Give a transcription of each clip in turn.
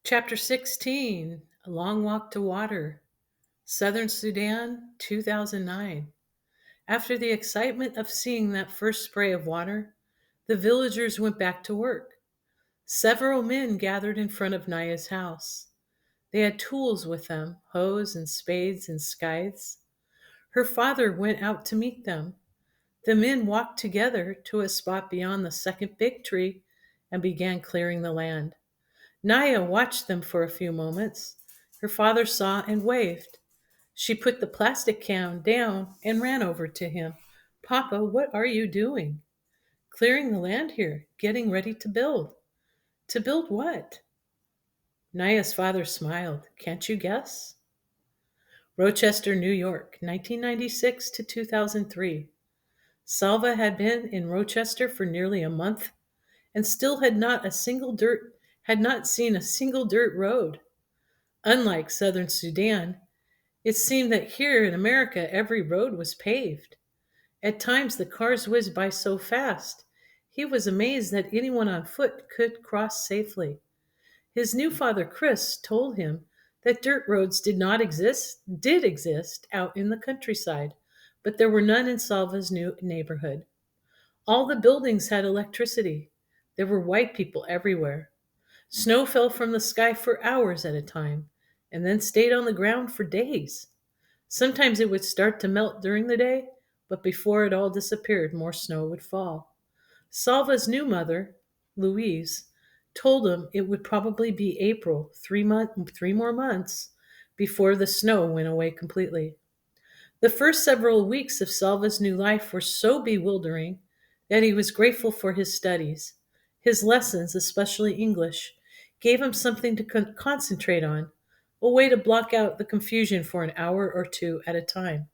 Chapter 16, A Long Walk to Water, Southern Sudan, 2009. After the excitement of seeing that first spray of water, the villagers went back to work. Several men gathered in front of Naya's house. They had tools with them, hoes and spades and scythes. Her father went out to meet them. The men walked together to a spot beyond the second big tree and began clearing the land. Naya watched them for a few moments. Her father saw and waved. She put the plastic can down and ran over to him. Papa, what are you doing? Clearing the land here, getting ready to build. To build what? Naya's father smiled. Can't you guess? Rochester, New York, 1996 to 2003. Salva had been in Rochester for nearly a month and still had not seen a single dirt road. Unlike Southern Sudan, it seemed that here in America every road was paved. At times the cars whizzed by so fast, he was amazed that anyone on foot could cross safely. His new father, Chris, told him that dirt roads did exist out in the countryside, but there were none in Salva's new neighborhood. All the buildings had electricity. There were white people everywhere. Snow fell from the sky for hours at a time and then stayed on the ground for days. Sometimes it would start to melt during the day, but before it all disappeared, more snow would fall. Salva's new mother, Louise, told him it would probably be April, 3 more months, before the snow went away completely. The first several weeks of Salva's new life were so bewildering that he was grateful for his studies. His lessons, especially English, gave him something to concentrate on, a way to block out the confusion for an hour or two at a time.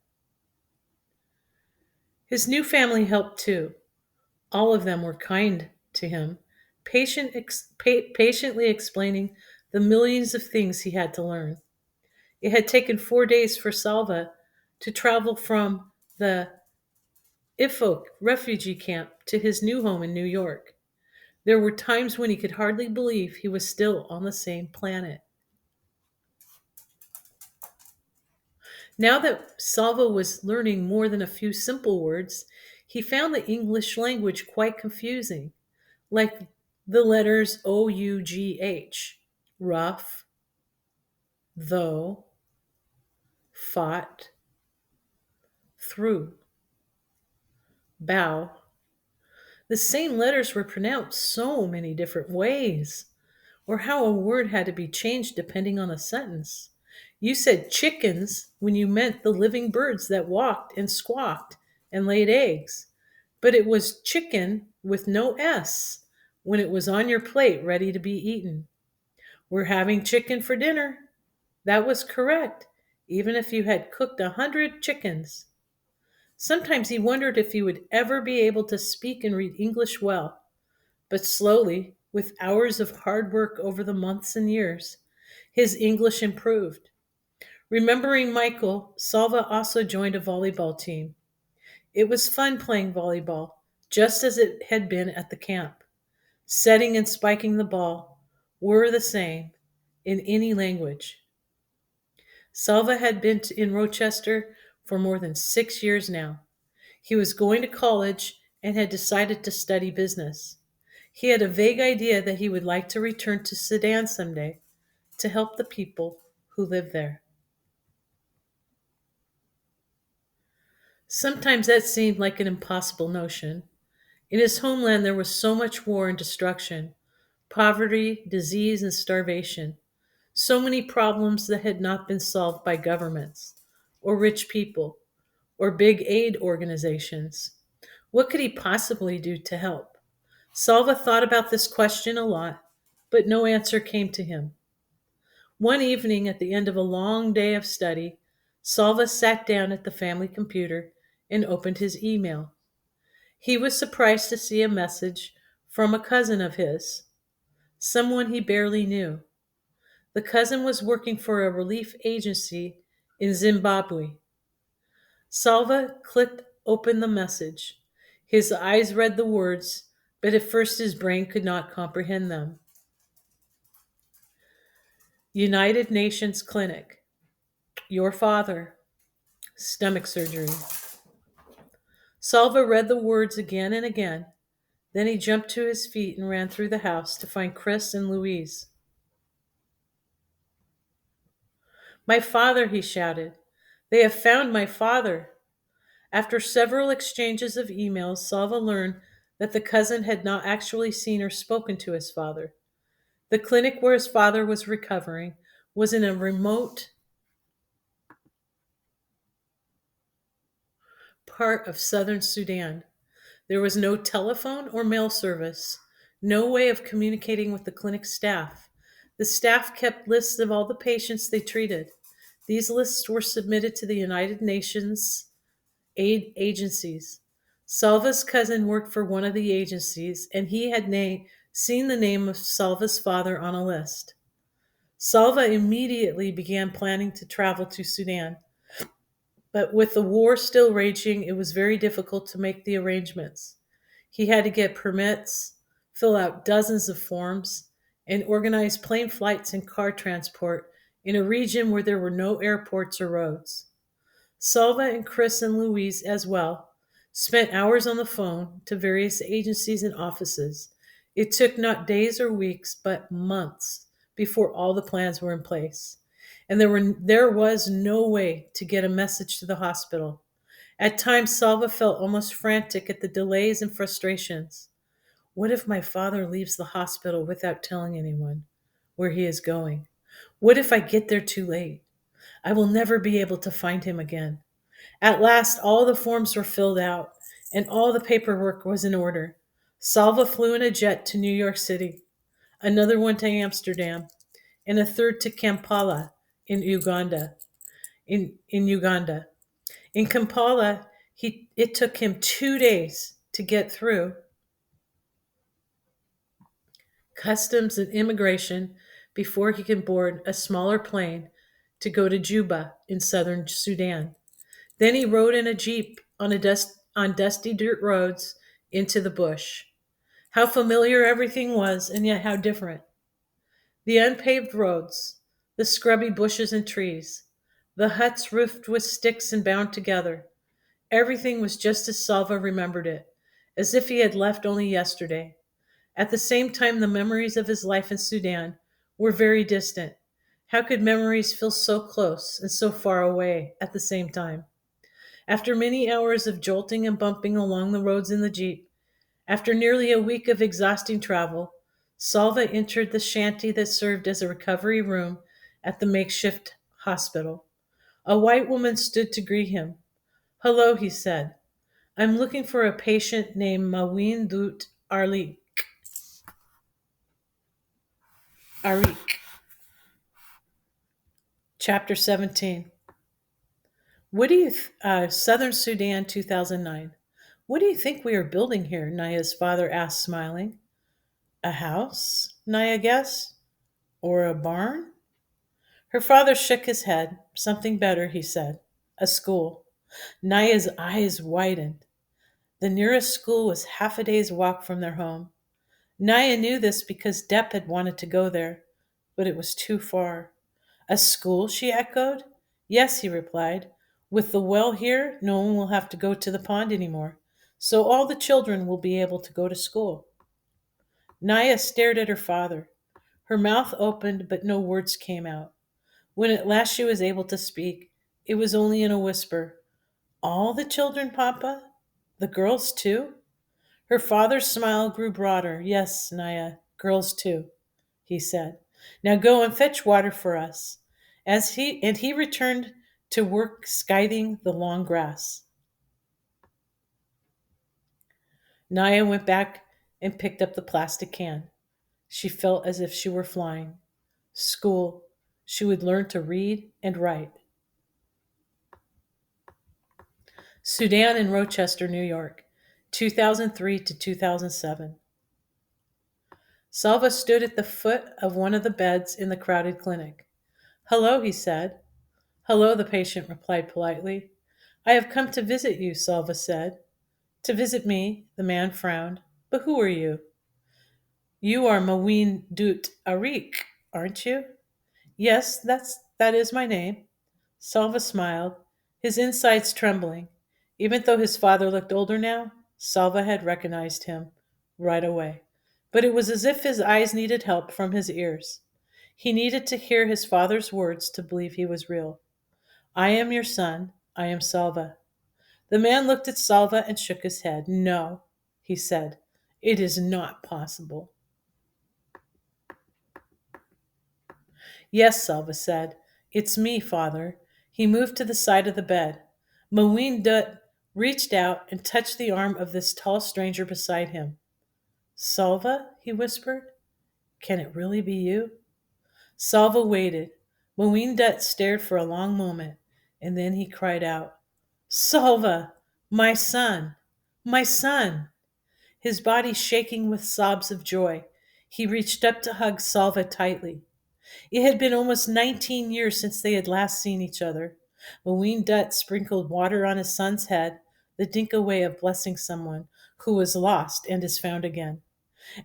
His new family helped too. All of them were kind to him, patiently explaining the millions of things he had to learn. It had taken 4 days for Salva to travel from the Ifok refugee camp to his new home in New York. There were times when he could hardly believe he was still on the same planet. Now that Salva was learning more than a few simple words, he found the English language quite confusing, like the letters OUGH, rough, though, fought, through, bow. The same letters were pronounced so many different ways, or how a word had to be changed depending on the sentence. You said chickens when you meant the living birds that walked and squawked and laid eggs, but it was chicken with no S when it was on your plate ready to be eaten. We're having chicken for dinner. That was correct, even if you had cooked 100 chickens. Sometimes he wondered if he would ever be able to speak and read English well, but slowly, with hours of hard work over the months and years, his English improved. Remembering Michael, Salva also joined a volleyball team. It was fun playing volleyball, just as it had been at the camp. Setting and spiking the ball were the same in any language. Salva had been in Rochester for more than 6 years now. He was going to college and had decided to study business. He had a vague idea that he would like to return to Sudan someday to help the people who live there. Sometimes that seemed like an impossible notion. In his homeland, there was so much war and destruction, poverty, disease, and starvation. So many problems that had not been solved by governments, or rich people, or big aid organizations. What could he possibly do to help? Salva thought about this question a lot, but no answer came to him. One evening, at the end of a long day of study, Salva sat down at the family computer and opened his email. He was surprised to see a message from a cousin of his, someone he barely knew. The cousin was working for a relief agency in Zimbabwe. Salva clicked open the message. His eyes read the words, but at first his brain could not comprehend them. United Nations Clinic. Your father. Stomach surgery. Salva read the words again and again. Then he jumped to his feet and ran through the house to find Chris and Louise. My father, he shouted. They have found my father. After several exchanges of emails, Salva learned that the cousin had not actually seen or spoken to his father. The clinic where his father was recovering was in a remote part of Southern Sudan. There was no telephone or mail service, no way of communicating with the clinic staff. The staff kept lists of all the patients they treated. These lists were submitted to the United Nations aid agencies. Salva's cousin worked for one of the agencies, and he had seen the name of Salva's father on a list. Salva immediately began planning to travel to Sudan, but with the war still raging, it was very difficult to make the arrangements. He had to get permits, fill out dozens of forms, and organize plane flights and car transport in a region where there were no airports or roads. Salva and Chris and Louise, as well, spent hours on the phone to various agencies and offices. It took not days or weeks, but months before all the plans were in place. And there was no way to get a message to the hospital. At times, Salva felt almost frantic at the delays and frustrations. What if my father leaves the hospital without telling anyone where he is going? What if I get there too late? I will never be able to find him again. At last, all the forms were filled out and all the paperwork was in order. Salva flew in a jet to New York City, another one to Amsterdam, and a third to Kampala in Uganda. In Uganda. In Kampala, it took him 2 days to get through customs and immigration before he could board a smaller plane to go to Juba in southern Sudan. Then he rode in a jeep on dusty dirt roads into the bush. How familiar everything was, and yet how different. The unpaved roads, the scrubby bushes and trees, the huts roofed with sticks and bound together. Everything was just as Salva remembered it, as if he had left only yesterday. At the same time, the memories of his life in Sudan were very distant. How could memories feel so close and so far away at the same time? After many hours of jolting and bumping along the roads in the Jeep, after nearly a week of exhausting travel, Salva entered the shanty that served as a recovery room at the makeshift hospital. A white woman stood to greet him. Hello, he said. I'm looking for a patient named Mawin Dut Arlik. Arik. Chapter 17. Southern Sudan, 2009. What do you think we are building here? Naya's father asked, smiling. A house? Naya guessed. Or a barn? Her father shook his head. Something better, he said. A school. Naya's eyes widened. The nearest school was half a day's walk from their home. Naya knew this because Depp had wanted to go there, but it was too far. A school, she echoed. Yes, he replied. With the well here, no one will have to go to the pond anymore, so all the children will be able to go to school. Naya stared at her father. Her mouth opened, but no words came out. When at last she was able to speak, it was only in a whisper. All the children, Papa? The girls too? Her father's smile grew broader. Yes, Naya, girls too, he said. Now go and fetch water for us. He returned to work scything the long grass. Naya went back and picked up the plastic can. She felt as if she were flying. School. She would learn to read and write. Sudan in Rochester, New York, 2003 to 2007. Salva stood at the foot of one of the beds in the crowded clinic. Hello, he said. Hello, the patient replied politely. I have come to visit you, Salva said. To visit me, the man frowned. But who are you? You are Mawin Dut Arik, aren't you? Yes, that is my name. Salva smiled, his insides trembling. Even though his father looked older now, Salva had recognized him right away. But it was as if his eyes needed help from his ears. He needed to hear his father's words to believe he was real. I am your son. I am Salva. The man looked at Salva and shook his head. No, he said. It is not possible. Yes, Salva said. It's me, father. He moved to the side of the bed. Maween Dutt reached out and touched the arm of this tall stranger beside him. Salva, he whispered. Can it really be you? Salva waited. Maween Dutt stared for a long moment, and then he cried out, Salva, my son, my son. His body shaking with sobs of joy, he reached up to hug Salva tightly. It had been almost 19 years since they had last seen each other. Maween Dutt sprinkled water on his son's head, the Dinka way of blessing someone who was lost and is found again.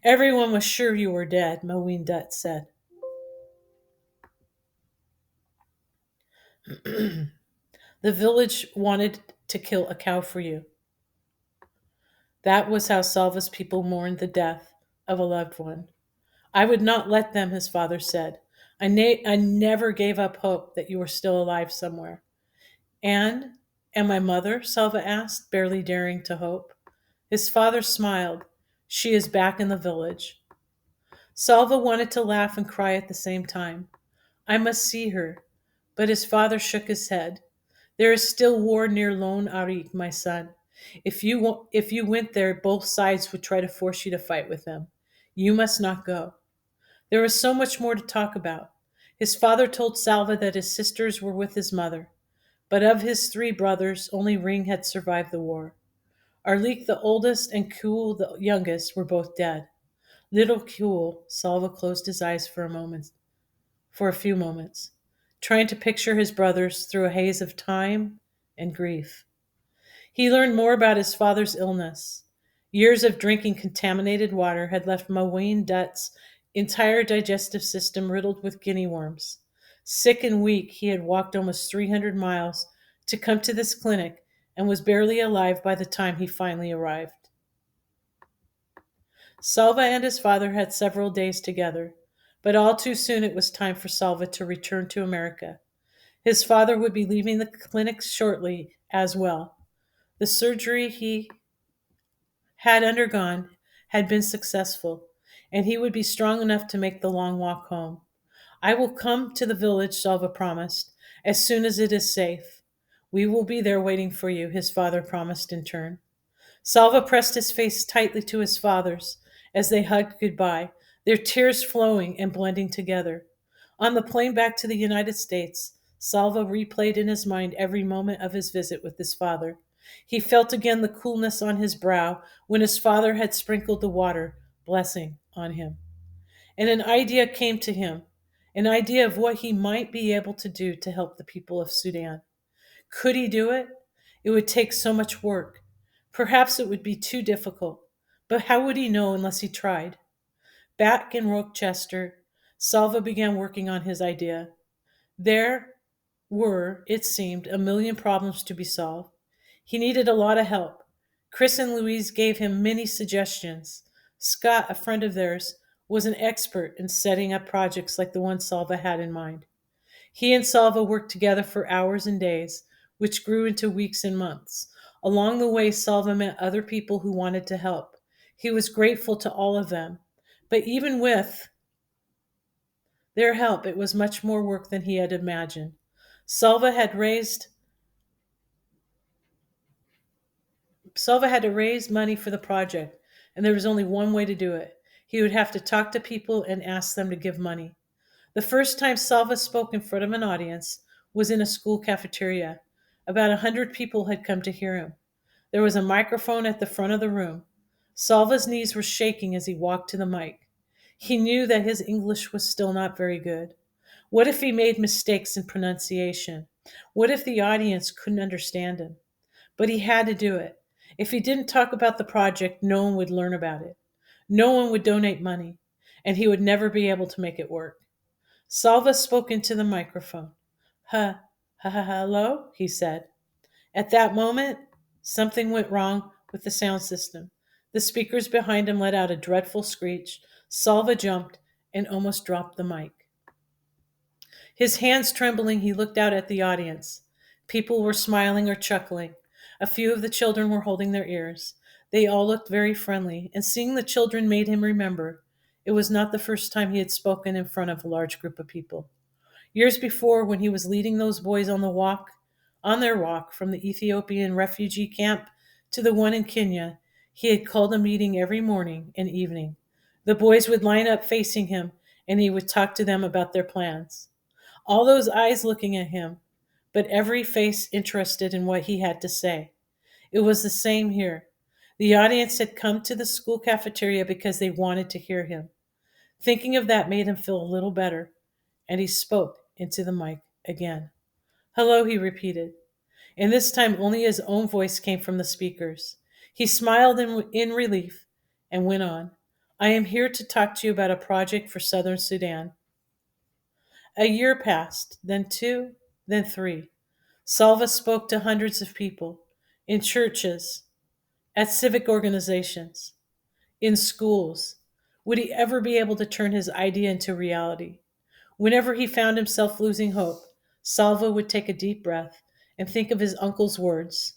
Everyone was sure you were dead, Maween Dutt said. The village wanted to kill a cow for you. That was how Salva's people mourned the death of a loved one. I would not let them, his father said. I never gave up hope that you were still alive somewhere. And my mother? Salva asked, barely daring to hope. His father smiled. She is back in the village. Salva wanted to laugh and cry at the same time. I must see her. But his father shook his head. There is still war near Lone Arik, my son. If you went there, both sides would try to force you to fight with them. You must not go. There was so much more to talk about. His father told Salva that his sisters were with his mother, but of his three brothers, only Ring had survived the war. Arlik, the oldest, and Kuhl, the youngest, were both dead. Little Kuhl, Salva closed his eyes for a few moments, trying to picture his brothers through a haze of time and grief. He learned more about his father's illness. Years of drinking contaminated water had left Maween Dutt's entire digestive system riddled with guinea worms. Sick and weak, he had walked almost 300 miles to come to this clinic and was barely alive by the time he finally arrived. Salva and his father had several days together, but all too soon it was time for Salva to return to America. His father would be leaving the clinic shortly as well. The surgery he had undergone had been successful, and he would be strong enough to make the long walk home. I will come to the village, Salva promised, as soon as it is safe. We will be there waiting for you, his father promised in turn. Salva pressed his face tightly to his father's as they hugged goodbye, their tears flowing and blending together. On the plane back to the United States, Salva replayed in his mind every moment of his visit with his father. He felt again the coolness on his brow when his father had sprinkled the water, blessing on him. And an idea came to him, an idea of what he might be able to do to help the people of Sudan. Could he do it? It would take so much work. Perhaps it would be too difficult, but how would he know unless he tried? Back in Rochester, Salva began working on his idea. There were, it seemed, a million problems to be solved. He needed a lot of help. Chris and Louise gave him many suggestions. Scott, a friend of theirs, was an expert in setting up projects like the one Salva had in mind. He and Salva worked together for hours and days, which grew into weeks and months. Along the way, Salva met other people who wanted to help. He was grateful to all of them. But even with their help, it was much more work than he had imagined. Salva had raised Silva had to raise money for the project, and there was only one way to do it. He would have to talk to people and ask them to give money. The first time Salva spoke in front of an audience was in a school cafeteria. About 100 people had come to hear him. There was a microphone at the front of the room. Salva's knees were shaking as he walked to the mic. He knew that his English was still not very good. What if he made mistakes in pronunciation? What if the audience couldn't understand him? But he had to do it. If he didn't talk about the project, no one would learn about it. No one would donate money, and he would never be able to make it work. Salva spoke into the microphone. Hello, he said. At that moment, something went wrong with the sound system. The speakers behind him let out a dreadful screech. Salva jumped and almost dropped the mic. His hands trembling, he looked out at the audience. People were smiling or chuckling. A few of the children were holding their ears. They all looked very friendly, and seeing the children made him remember it was not the first time he had spoken in front of a large group of people. Years before, when he was leading those boys on their walk from the Ethiopian refugee camp to the one in Kenya, he had called a meeting every morning and evening. The boys would line up facing him, and he would talk to them about their plans. All those eyes looking at him, but every face interested in what he had to say. It was the same here. The audience had come to the school cafeteria because they wanted to hear him. Thinking of that made him feel a little better, and he spoke into the mic again. Hello, he repeated, and this time only his own voice came from the speakers. He smiled in relief and went on. I am here to talk to you about a project for Southern Sudan. A year passed, then two, then three. Salva spoke to hundreds of people, in churches, at civic organizations, in schools. Would he ever be able to turn his idea into reality? Whenever he found himself losing hope, Salva would take a deep breath and think of his uncle's words.